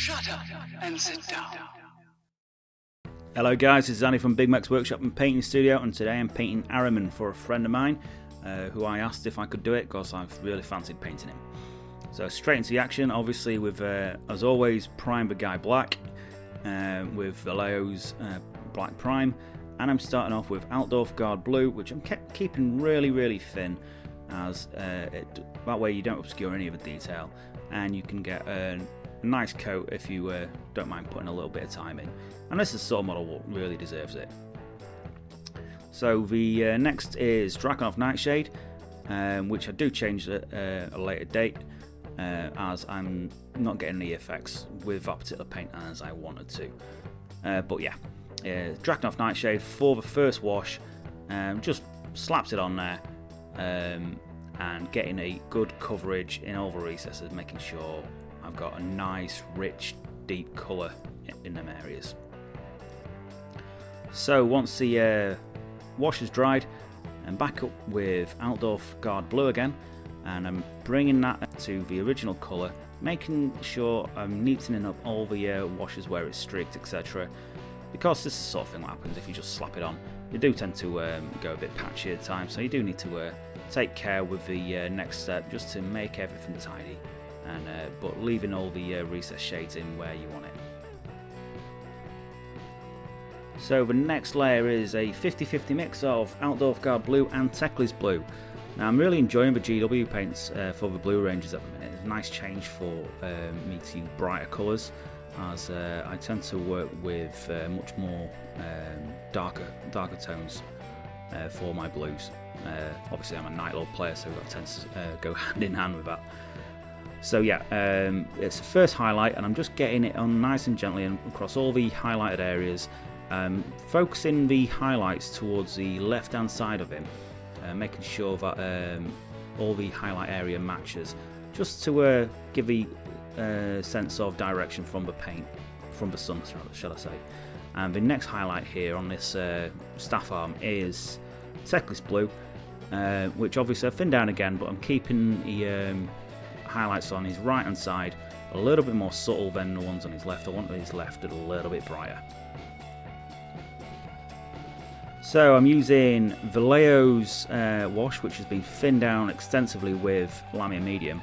Shut up and sit down. Hello guys, this is Andy from Bigmeks Workshop and Painting Studio, and today I'm painting Ahriman for a friend of mine who I asked if I could do it because I've really fancied painting him. So straight into the action, obviously with, as always, Prime the Guy Black with Vallejo's Black Prime, and I'm starting off with Altdorf Guard Blue, which I'm keeping really thin, as that way you don't obscure any of the detail and you can get a nice coat if you don't mind putting a little bit of time in. And this is the sort of model what really deserves it. So the next is Drakenhof Nightshade, which I do change at a later date, as I'm not getting the effects with that particular paint as I wanted to. But yeah, Drakenhof Nightshade for the first wash, just slaps it on there, and getting a good coverage in all the recesses, making sure I've got a nice, rich, deep colour in them areas. So once the wash is dried, I'm back up with Altdorf Guard Blue again, and I'm bringing that to the original colour, making sure I'm neatening up all the washes where it's streaked, etc. Because this is the sort of thing that happens if you just slap it on. You do tend to go a bit patchy at times, so you do need to take care with the next step just to make everything tidy, and but leaving all the recess shades in where you want it. So the next layer is a 50-50 mix of Altdorf Guard Blue and Teclis Blue. Now I'm really enjoying the GW paints for the blue ranges at the minute. It's a nice change for me to use brighter colours, as I tend to work with much more darker tones for my blues. Obviously I'm a Night Lord player, so that tends to go hand in hand with that. So yeah, it's the first highlight, and I'm just getting it on nice and gently and across all the highlighted areas, focusing the highlights towards the left hand side of him, making sure that all the highlight area matches, just to give the sense of direction from the paint, from the sun, shall I say. And the next highlight here on this staff arm is Teclis Blue, which obviously I've thinned down again, but I'm keeping the highlights on his right hand side a little bit more subtle than the ones on his left. I want his left a little bit brighter. So I'm using Vallejo's wash, which has been thinned down extensively with Lamia Medium.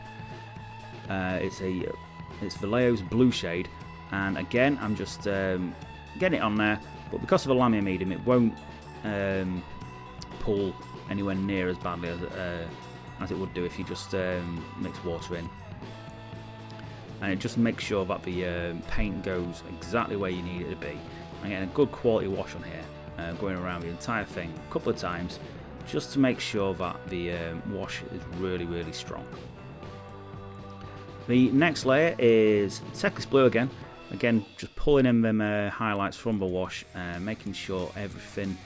It's Vallejo's blue shade, and again I'm just getting it on there, but because of the Lamia Medium it won't pull anywhere near as badly as it would do if you just mix water in. And it just makes sure that the paint goes exactly where you need it to be. I'm getting a good quality wash on here, going around the entire thing a couple of times, just to make sure that the wash is really strong. The next layer is Teclis Blue again just pulling in them highlights from the wash, making sure everything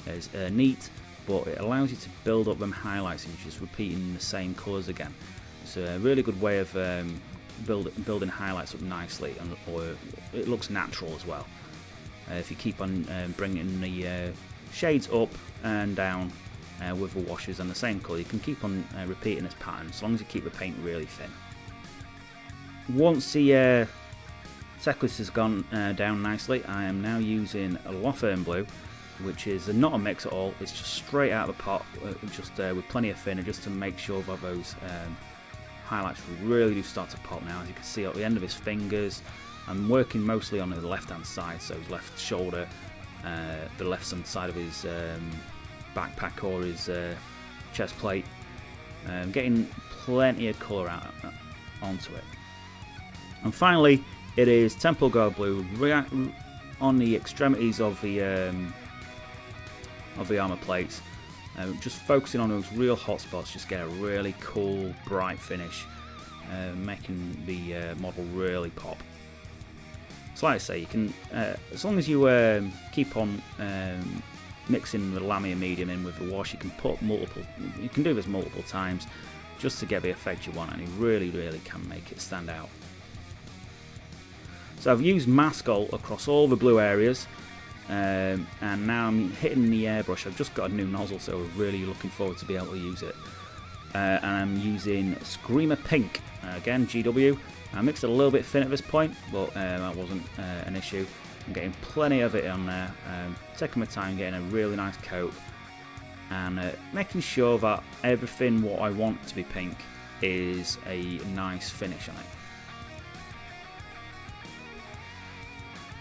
is neat, but it allows you to build up them highlights and just repeating the same colours again. It's a really good way of building highlights up nicely, and or it looks natural as well. If you keep on bringing the shades up and down with the washes and the same colour, you can keep on repeating this pattern as long as you keep the paint really thin. Once the Teclis has gone down nicely, I am now using a Lothern Blue, which is not a mix at all. It's just straight out of the pot, just with plenty of thinner, just to make sure that those highlights really do start to pop now. As you can see at the end of his fingers, I'm working mostly on the left hand side, so his left shoulder, the left hand side of his backpack or his chest plate, getting plenty of colour out onto it. And finally it is Temple Guard Blue on the extremities of the armour plates, just focusing on those real hot spots, just get a really cool bright finish, making the model really pop. So like I say, you can, as long as you keep on mixing the Lamia Medium in with the wash, you can do this multiple times just to get the effect you want, and you really can make it stand out. So I've used Mascol across all the blue areas, and now I'm hitting the airbrush. I've just got a new nozzle, so I'm really looking forward to be able to use it. and I'm using Screamer Pink, again GW. I mixed it a little bit thin at this point, but that wasn't an issue. I'm getting plenty of it on there, taking my time, getting a really nice coat, and making sure that everything what I want to be pink is a nice finish on it.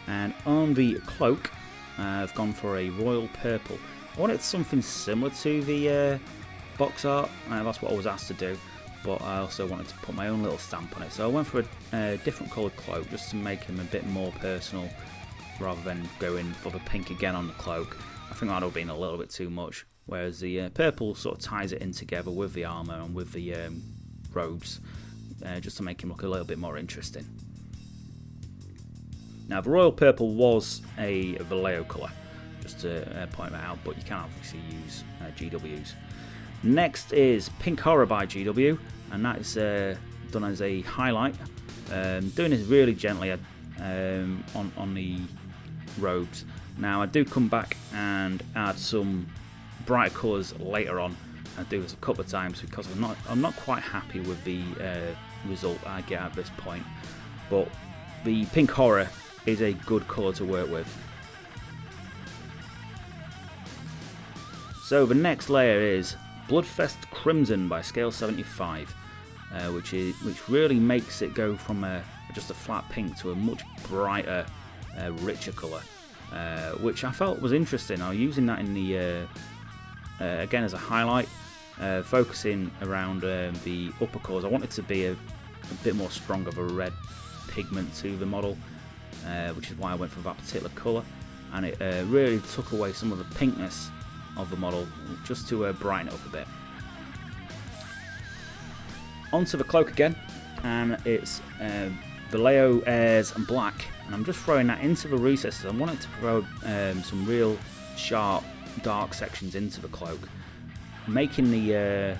And on the cloak, I've gone for a royal purple. I wanted something similar to the box art, that's what I was asked to do, but I also wanted to put my own little stamp on it. So I went for a different coloured cloak just to make him a bit more personal, rather than going for the pink again on the cloak. I think that would have been a little bit too much, whereas the purple sort of ties it in together with the armour and with the robes, just to make him look a little bit more interesting. Now the royal purple was a Vallejo colour, just to point that out, but you can obviously use GWs. Next is Pink Horror by GW, and that is done as a highlight. Doing this really gently on the robes. Now I do come back and add some brighter colours later on. I do this a couple of times because I'm not quite happy with the result I get at this point. But the Pink Horror is a good colour to work with. So the next layer is Bloodfest Crimson by Scale 75, which really makes it go from just a flat pink to a much brighter, richer colour, which I felt was interesting. I was using that in the again as a highlight, focusing around the upper colours. I wanted to be a bit more strong of a red pigment to the model, which is why I went for that particular colour, and it really took away some of the pinkness of the model just to brighten it up a bit. Onto the cloak again, and it's Vallejo Airs and Black, and I'm just throwing that into the recesses. I wanted to throw some real sharp dark sections into the cloak, making the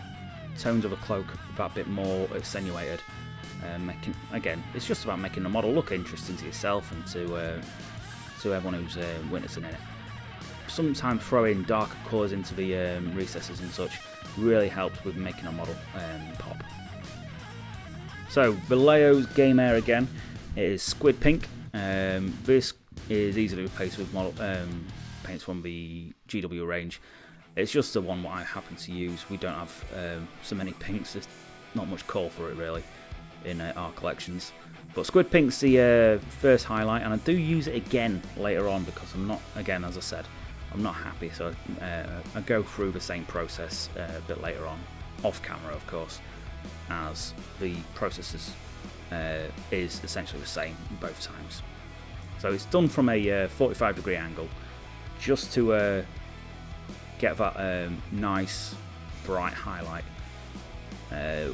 tones of the cloak that bit more accentuated. Again, it's just about making the model look interesting to yourself and to everyone who's witnessing it. Sometimes throwing darker colours into the recesses and such really helps with making a model pop. So Vallejo's Game Air again, it is Squid Pink. This is easily replaced with model paints from the GW range. It's just the one that I happen to use. We don't have so many pinks, there's not much call for it really in our collections. But Squid Pink's the first highlight, and I do use it again later on because I'm not, again as I said, I'm not happy, so I go through the same process a bit later on, off camera of course, as the process is essentially the same both times. So it's done from a 45-degree angle, just to get that nice bright highlight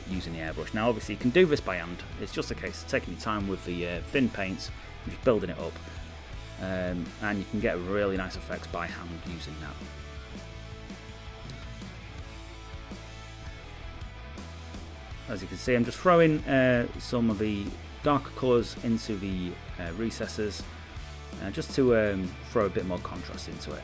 using the airbrush. Now obviously you can do this by hand, it's just a case of taking your time with the thin paints and just building it up. And you can get really nice effects by hand using that. As you can see, I'm just throwing some of the darker colours into the recesses, just to throw a bit more contrast into it.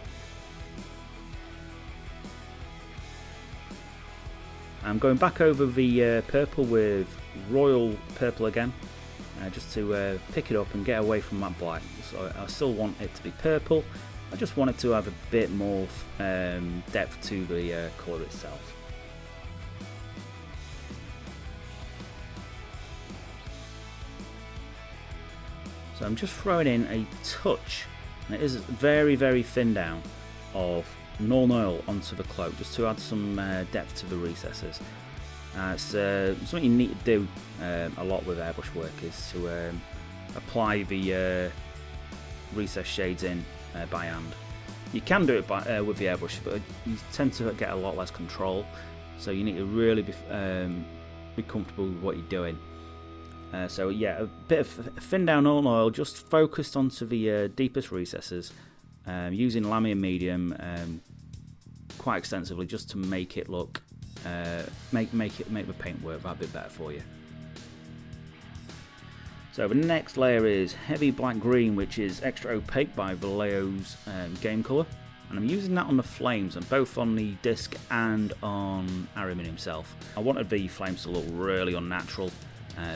I'm going back over the purple with royal purple again, just to pick it up and get away from that black. So I still want it to be purple, I just want it to have a bit more depth to the colour itself. So I'm just throwing in a touch, and it is very very thin down, of Null Oil onto the cloak, just to add some depth to the recesses. It's something you need to do a lot with airbrush work, is to apply the recess shades in by hand. You can do it with the airbrush, but you tend to get a lot less control, so you need to really be comfortable with what you're doing. So yeah, a bit of thin down Null Oil, just focused onto the deepest recesses, using Lamy and medium quite extensively, just to make it look, make the paint work that bit better for you. So the next layer is Heavy Black Green, which is Extra Opaque by Vallejo's Game Colour. and I'm using that on the flames, and both on the disc and on Ahriman himself. I wanted the flames to look really unnatural,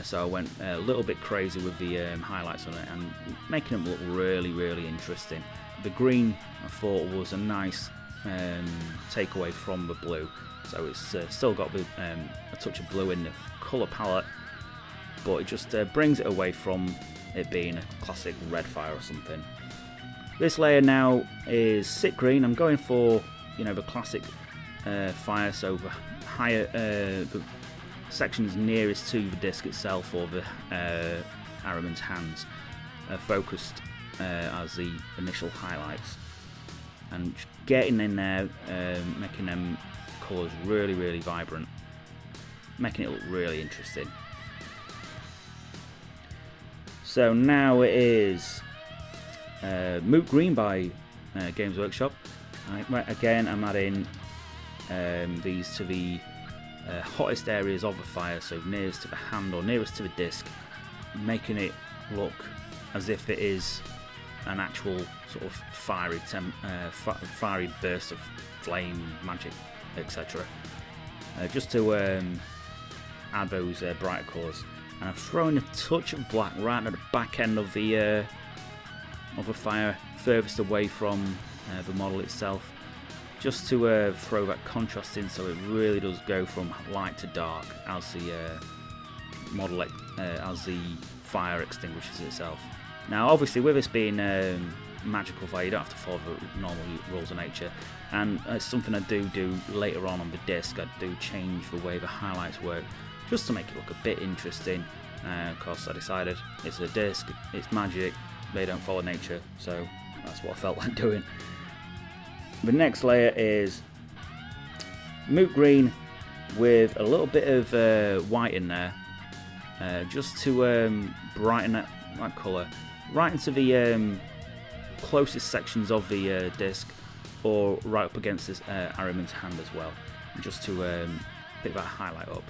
so I went a little bit crazy with the highlights on it and making them look really interesting. The green I thought was a nice takeaway from the blue, so it's still got a touch of blue in the colour palette, but it just brings it away from it being a classic red fire or something. This layer now is sick green. I'm going for, you know, the classic fire, so the higher the sections nearest to the disc itself, or the Ahriman's hands, are focused as the initial highlights, and getting in there, making them colours really vibrant, making it look really interesting. So now it is Moot Green by Games Workshop. Again, I'm adding these to the hottest areas of the fire, so nearest to the hand or nearest to the disc, making it look as if it is an actual sort of fiery burst of flame, magic, etc. Just to add those brighter colours. And I've thrown a touch of black right at the back end of the fire, furthest away from the model itself, just to throw that contrast in, so it really does go from light to dark as the model as the fire extinguishes itself. Now, obviously, with this being magical fire, you don't have to follow the normal rules of nature, and it's something I do later on the disc. I do change the way the highlights work, just to make it look a bit interesting. Of course, I decided it's a disc, it's magic, they don't follow nature, so that's what I felt like doing. The next layer is Moot Green with a little bit of white in there, just to brighten that colour right into the closest sections of the disc, or right up against this Ahriman's hand as well, just to pick that highlight up.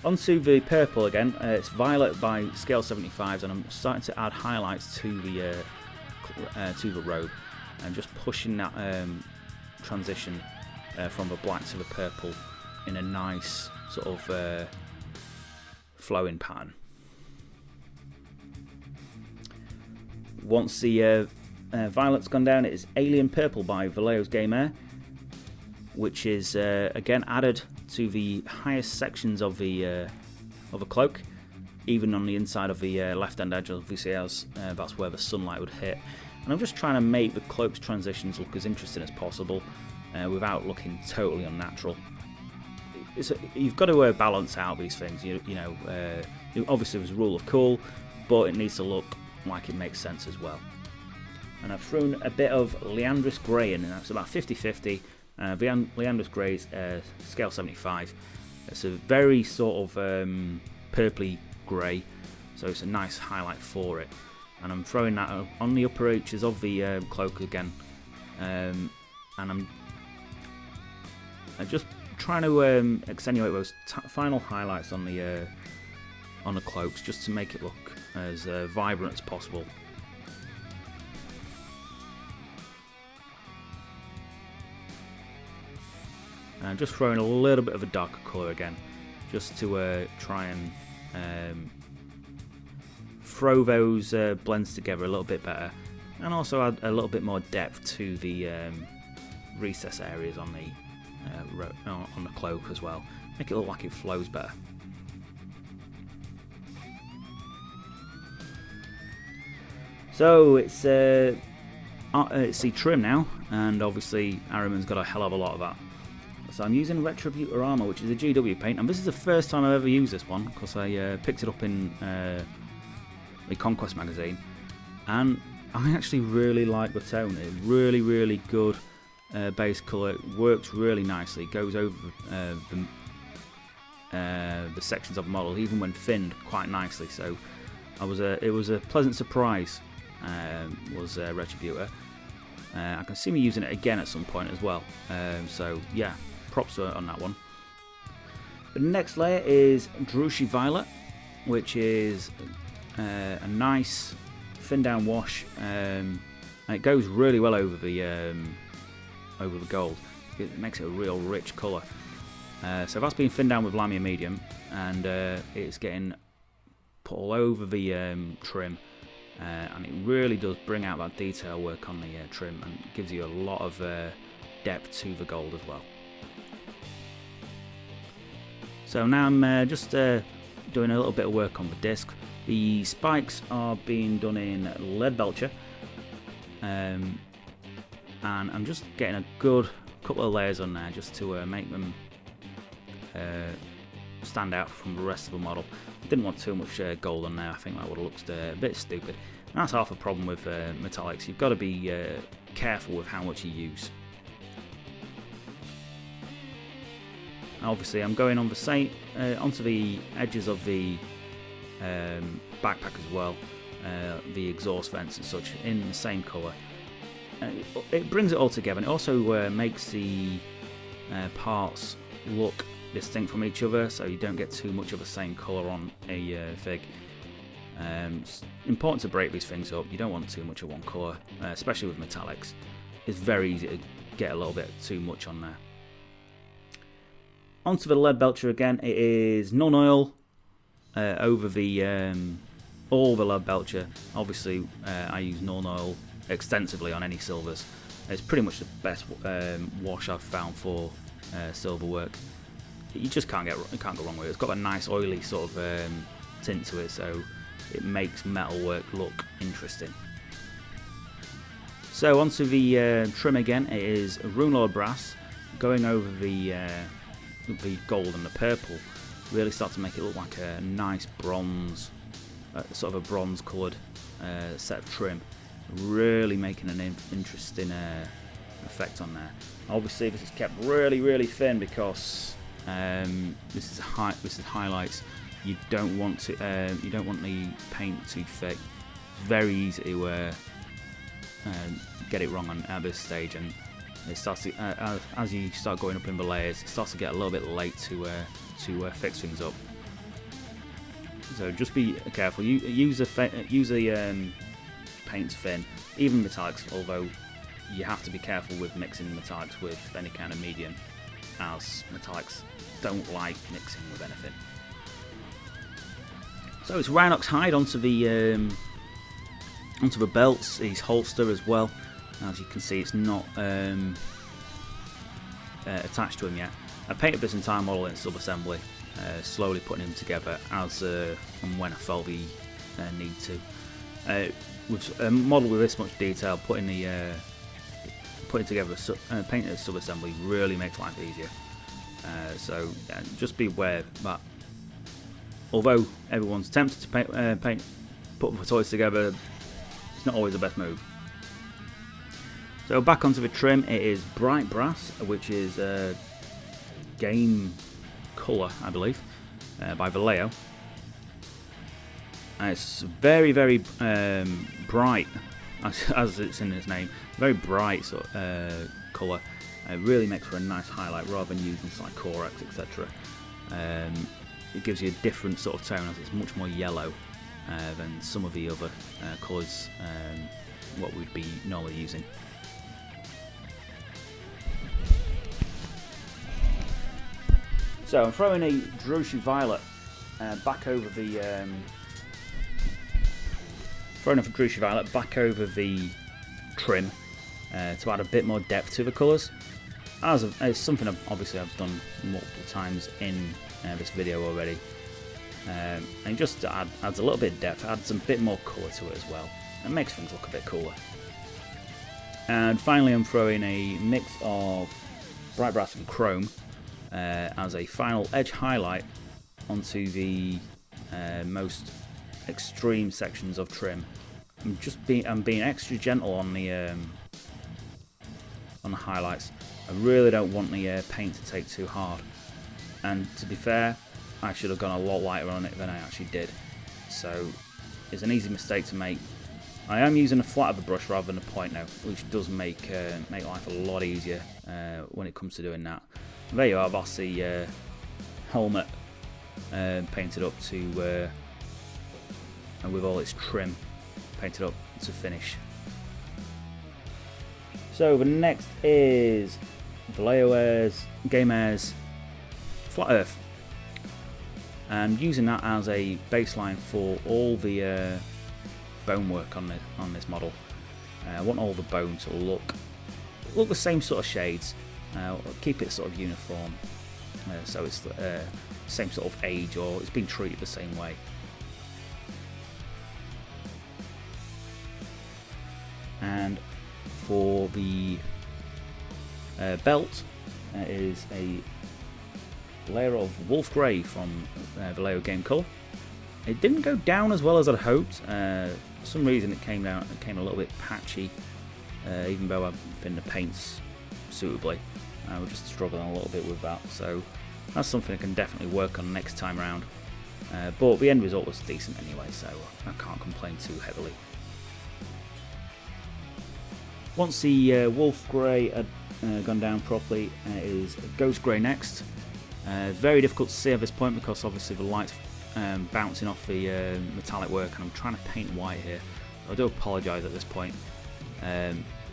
Onto the purple again. It's Violet by Scale 75s, and I'm starting to add highlights to the robe, and just pushing that transition from the black to the purple in a nice sort of flowing pattern. Once the violet's gone down, it is Alien Purple by Vallejo's Game Air, which is again added to the highest sections of a cloak, even on the inside of the left hand edge, obviously, as that's where the sunlight would hit. And I'm just trying to make the cloak's transitions look as interesting as possible, without looking totally unnatural. You've got to balance out these things. You know, obviously there's a rule of cool, but it needs to look like it makes sense as well. And I've thrown a bit of Leandris Grey in, and that's about 50-50. Leandris Grey's Scale 75. It's a very sort of purpley grey, so it's a nice highlight for it. And I'm throwing that on the upper edges of the cloak again, and I'm just trying to accentuate those final highlights on the cloaks, just to make it look as vibrant as possible. And just throwing a little bit of a darker colour again, just to try and throw those blends together a little bit better, and also add a little bit more depth to the recess areas on the cloak as well. Make it look like it flows better. So it's the trim now, and obviously Ahriman's got a hell of a lot of that. So I'm using Retributor Armour, which is a GW paint, and this is the first time I've ever used this one, because I picked it up in the Conquest magazine, and I actually really like the tone. It's really good base colour. It works really nicely. It goes over the sections of the model, even when thinned, quite nicely. So it was a pleasant surprise. Was Retributor. I can see me using it again at some point as well. So yeah, props on that one. The next layer is Drushi Violet, which is a nice thin down wash, and it goes really well over the over the gold. It makes it a real rich colour. So that's been thinned down with Lamy medium, and it's getting put all over the trim, and it really does bring out that detail work on the trim, and gives you a lot of depth to the gold as well. So now I'm just doing a little bit of work on the disc. The spikes are being done in lead belcher, and I'm just getting a good couple of layers on there just to make them stand out from the rest of the model. I didn't want too much gold on there. I think that would have looked a bit stupid. And that's half the problem with metallics. You've got to be careful with how much you use. Obviously, I'm going on the same onto the edges of the backpack as well, the exhaust vents and such, in the same colour. It brings it all together, and it also makes the parts look distinct from each other, so you don't get too much of the same colour on a fig. It's important to break these things up. You don't want too much of one colour, especially with metallics. It's very easy to get a little bit too much on there. Onto the lead belcher again. It is non-oil over the all the lead belcher. Obviously, I use non-oil extensively on any silvers. It's pretty much the best wash I've found for silver work. You just can't go wrong with it. It's got a nice oily sort of tint to it, so it makes metal work look interesting. So onto the trim again. It is Runelord brass going over the gold and the purple. Really start to make it look like a nice bronze, sort of a bronze coloured set of trim. Really making an interesting effect on there. Obviously, this is kept really thin because this is highlights. You don't want to the paint too thick. It's very easy to get it wrong at this stage, and it starts to, as you start going up in the layers, it starts to get a little bit late to fix things up. So just be careful. Use a paint thin, even metallics. Although you have to be careful with mixing metallics with any kind of medium, as metallics don't like mixing with anything. So it's Rhinox hide onto the belts, his holster as well. As you can see, it's not attached to him yet. I painted this entire model in sub-assembly, slowly putting them together as and when I felt the need to. With a model with this much detail, putting together painting a sub-assembly really makes life easier. So yeah, just be aware that although everyone's tempted to put the toys together, it's not always the best move. So back onto the trim, it is bright brass, which is game colour, I believe, by Vallejo. It's very bright, as it's in its name, very bright sort of colour. It really makes for a nice highlight rather than using like Corax, etc. It gives you a different sort of tone, as it's much more yellow than some of the other colours what we'd be normally using. So I'm throwing a Droshy Violet back over the trim to add a bit more depth to the colours. It's something obviously I've done multiple times in this video already, and just adds a little bit of depth, adds a bit more colour to it as well, and makes things look a bit cooler. And finally, I'm throwing a mix of bright brass and chrome as a final edge highlight onto the most extreme sections of trim. I'm being extra gentle on the highlights. I really don't want the paint to take too hard. And to be fair, I should have gone a lot lighter on it than I actually did. So it's an easy mistake to make. I am using a flat of the brush rather than a point now, which does make life a lot easier when it comes to doing that. And there you are, that's the helmet painted up to, and with all its trim painted up to finish. So So the next is Vallejo Game Air's Flat Earth, and using that as a baseline for all the bone work on this model. I want all the bone to look the same sort of shades. Keep it sort of uniform, so it's the same sort of age, or it's been treated the same way. And for the belt, is a layer of wolf grey from Vallejo Game Color. It didn't go down as well as I'd hoped. For some reason it came a little bit patchy, even though I've thinned the paints suitably. We're just struggling a little bit with that, so that's something I can definitely work on next time around. But the end result was decent anyway, so I can't complain too heavily. Once the wolf grey had gone down properly, it is ghost grey next. Very difficult to see at this point because obviously the light's bouncing off the metallic work, and I'm trying to paint white here. I do apologise at this point.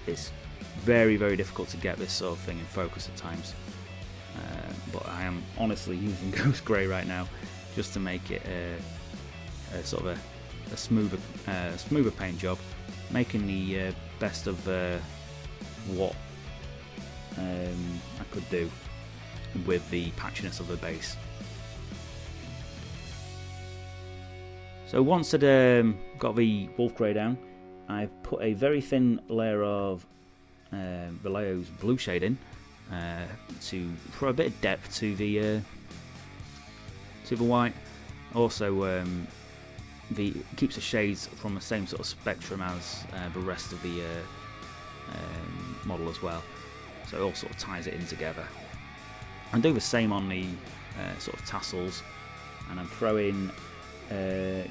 It's very, very difficult to get this sort of thing in focus at times. But I am honestly using ghost grey right now just to make it a sort of a smoother paint job, making the best of what I could do with the patchiness of the base. So once I'd got the wolf grey down, I've put a very thin layer of Vallejo's blue shade in for a bit of depth to the white. Also, keeps the shades from the same sort of spectrum as the rest of the model as well. So it all sort of ties it in together. And do the same on the sort of tassels, and I'm throwing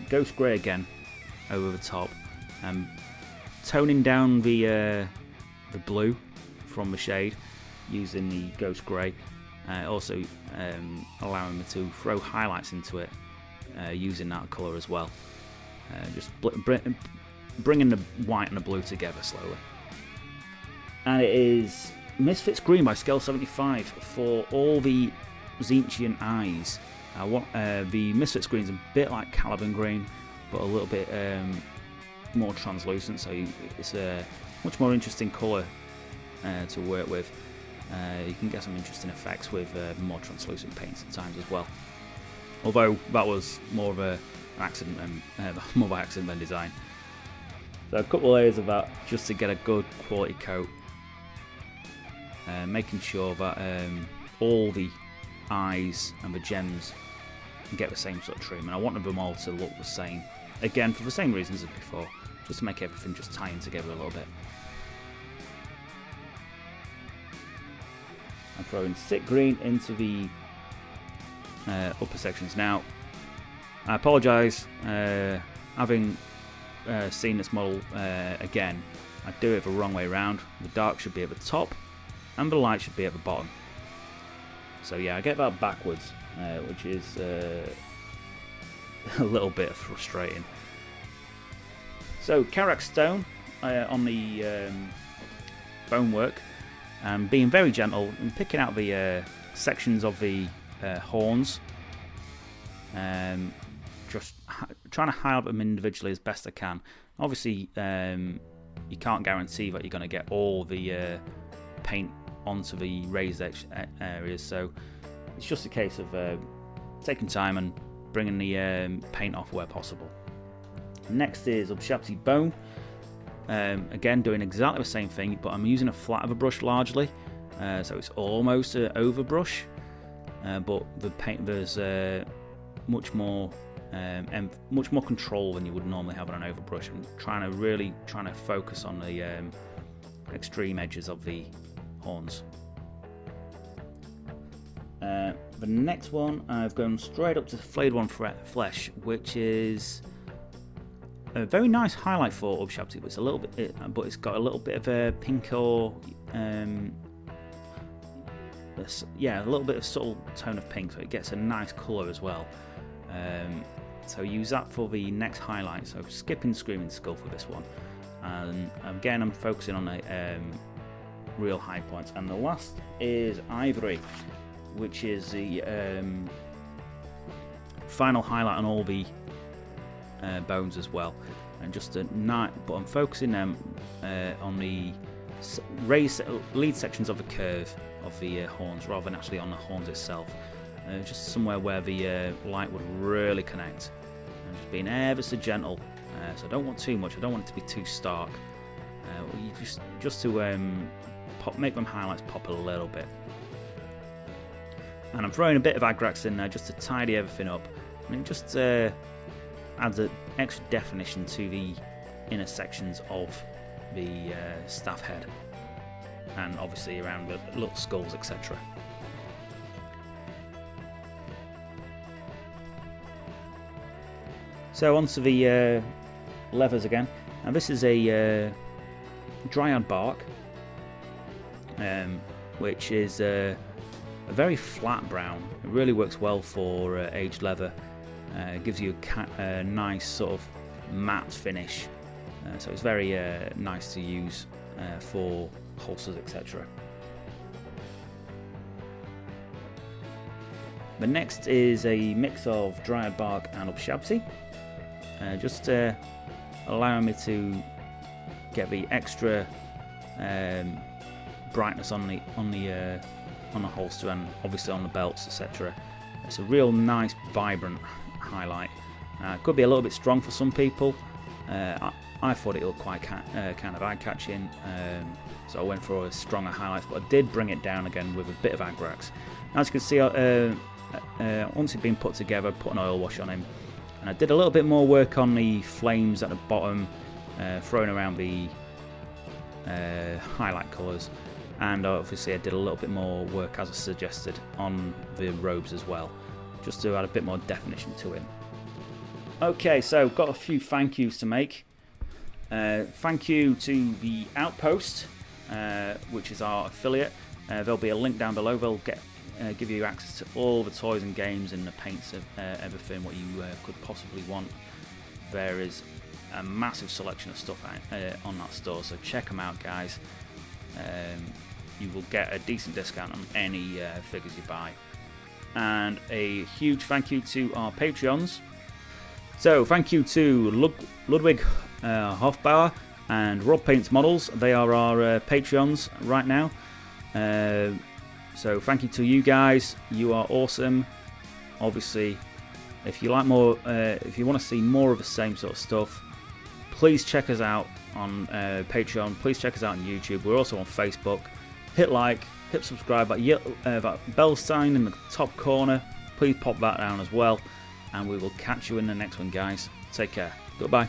ghost grey again over the top, and toning down the blue from the shade using the ghost grey. Also allowing me to throw highlights into it using that colour as well. Just bringing the white and the blue together slowly. And it is Misfits Green by Scale 75 for all the Zinchian eyes. The Misfits Green's a bit like Caliban Green, but a little bit more translucent, so it's a much more interesting colour to work with. You can get some interesting effects with more translucent paints at times as well. Although that was more of an accident than design. So a couple of layers of that just to get a good quality coat. Making sure that all the eyes and the gems get the same sort of treatment. I wanted them all to look the same. Again, for the same reasons as before, just to make everything just tie in together a little bit. I'm throwing sick green into the upper sections now. I apologise, having seen this model again, I do it the wrong way around. The dark should be at the top and the light should be at the bottom. So yeah, I get that backwards, which is a little bit frustrating. So Karak Stone on the bonework, and being very gentle and picking out the sections of the horns, just trying to highlight them individually as best I can. Obviously, you can't guarantee that you're going to get all the paint onto the raised areas, so it's just a case of taking time and bringing the paint off where possible. Next is Ubshapti Bone. Again, doing exactly the same thing, but I'm using a flat of a brush largely, so it's almost an overbrush, but the paint, there's much more control than you would normally have on an overbrush. I'm trying to focus on the extreme edges of the horns. The next one, I've gone straight up to Flayed One Flesh, which is a very nice highlight for Ubshapti, but it's got a little bit of a pink or a little bit of subtle tone of pink, so it gets a nice colour as well. So use that for the next highlight. So skipping Screaming Skull for this one, and again I'm focusing on real high points. And the last is Ivory, which is the final highlight on all the bones as well. And just a night, but I'm focusing them on the lead sections of the curve of the horns rather than actually on the horns itself. Just somewhere where the light would really connect. And just being ever so gentle. So I don't want too much. I don't want it to be too stark. You just to make them highlights pop a little bit. And I'm throwing a bit of Agrax in there just to tidy everything up. And it just adds an extra definition to the inner sections of the staff head. And obviously around the little skulls, etc. So onto the levers again. Now this is a dryad bark, which is a very flat brown. It really works well for aged leather. It gives you a nice sort of matte finish. So it's very nice to use for holsters, etc. The next is a mix of dryad bark and upshabti, just allowing me to get the extra brightness on the holster and obviously on the belts, etc. It's a real nice, vibrant highlight. Could be a little bit strong for some people. I thought it looked quite kind of eye-catching, so I went for a stronger highlight, but I did bring it down again with a bit of Agrax. As you can see, once it'd been put together, put an oil wash on him, and I did a little bit more work on the flames at the bottom, throwing around the highlight colours, and obviously I did a little bit more work, as I suggested, on the robes as well, just to add a bit more definition to him. Okay, so got a few thank yous to make. Thank you to the Outpost, which is our affiliate. There'll be a link down below. They'll give you access to all the toys and games and the paints of everything what you could possibly want. There is a massive selection of stuff on that store, so check them out, guys. You will get a decent discount on any figures you buy. And a huge thank you to our Patreons. So thank you to Ludwig Hofbauer and Rob Paints Models. They are our Patreons right now. So thank you to you guys. You are awesome. Obviously, if you like more, if you want to see more of the same sort of stuff, please check us out on Patreon. Please check us out on YouTube. We're also on Facebook. Hit like, hit subscribe. That bell sign in the top corner. Please pop that down as well. And we will catch you in the next one, guys. Take care. Goodbye.